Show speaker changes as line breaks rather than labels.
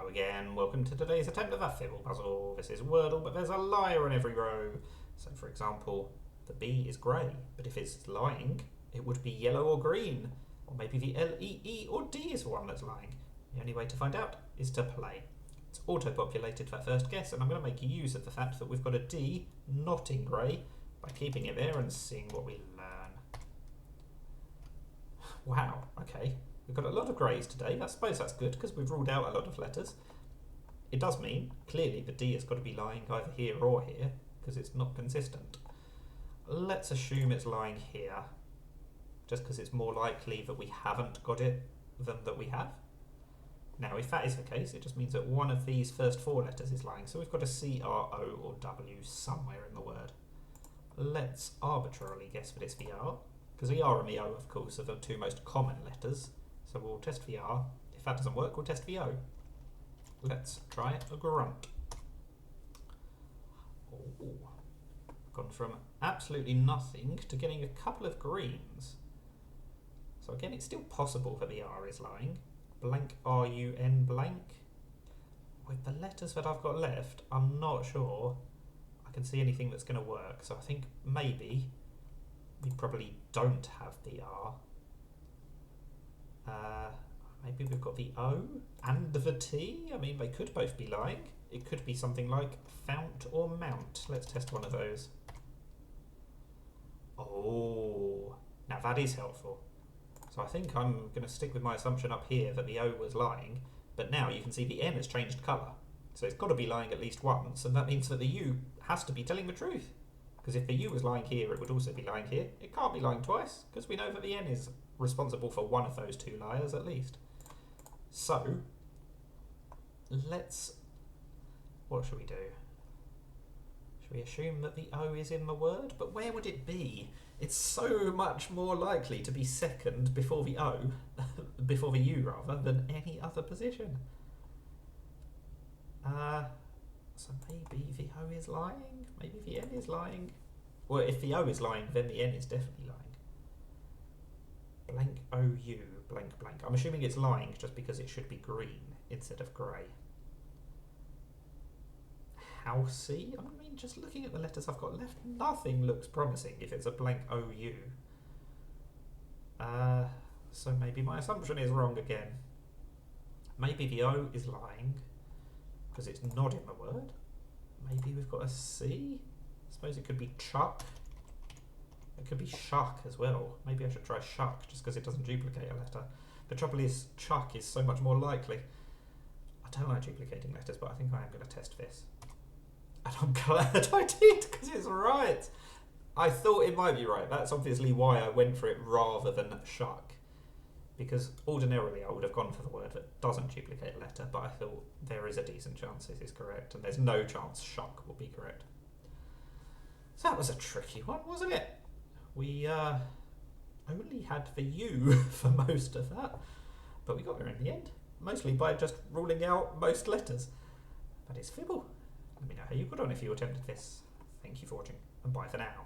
Hello again, welcome to today's attempt of a Fibble puzzle. This is Wordle, but there's a liar in every row. So for example, the B is grey, but if it's lying, it would be yellow or green. Or maybe the L, E, E or D is the one that's lying. The only way to find out is to play. It's auto-populated for first guess, and I'm going to make use of the fact that we've got a D not in grey by keeping it there and seeing what we learn. Wow, okay. We've got a lot of greys today. I suppose that's good because we've ruled out a lot of letters. It does mean, clearly, the D has got to be lying either here or here because it's not consistent. Let's assume it's lying here just because it's more likely that we haven't got it than that we have. Now, if that is the case, it just means that one of these first four letters is lying. So we've got a C, R, O or W somewhere in the word. Let's arbitrarily guess that it's the R because the R and the O, of course, are the two most common letters. So we'll test the R. If that doesn't work, we'll test the O. Let's try a grunt. Oh, gone from absolutely nothing to getting a couple of greens. So again, it's still possible that the R is lying. Blank R-U-N blank. With the letters that I've got left, I'm not sure I can see anything that's going to work. So I think maybe we probably don't have the R. Maybe we've got the O and the T. I mean, they could both be lying. It could be something like fount or mount. Let's test one of those. Oh, now that is helpful. So I think I'm going to stick with my assumption up here that the O was lying, but now you can see the N has changed colour. So it's got to be lying at least once, and that means that the U has to be telling the truth. Because if the U was lying here, it would also be lying here. It can't be lying twice, because we know that the N is responsible for one of those two liars at least. So, what should we do? Should we assume that the O is in the word? But where would it be? It's so much more likely to be second before the O, before the U rather, than any other position. So maybe the O is lying, maybe the N is lying. Well, if the O is lying, then the N is definitely lying. Blank O-U, blank blank. I'm assuming it's lying just because it should be green instead of grey. Housey? I mean, just looking at the letters I've got left, nothing looks promising if it's a blank O-U. So maybe my assumption is wrong again. Maybe the O is lying because it's not in the word. Maybe we've got a C? I suppose it could be chuck. It could be shuck as well. Maybe I should try shuck just because it doesn't duplicate a letter. The trouble is, chuck is so much more likely. I don't like duplicating letters, but I think I am going to test this. And I'm glad I did because it's right. I thought it might be right. That's obviously why I went for it rather than shuck. Because ordinarily I would have gone for the word that doesn't duplicate a letter, but I thought there is a decent chance this is correct, and there's no chance shuck will be correct. So that was a tricky one, wasn't it? We only had the U for most of that, but we got there in the end, mostly by just ruling out most letters. But it's Fibble. Let me know how you got on if you attempted this. Thank you for watching, and bye for now.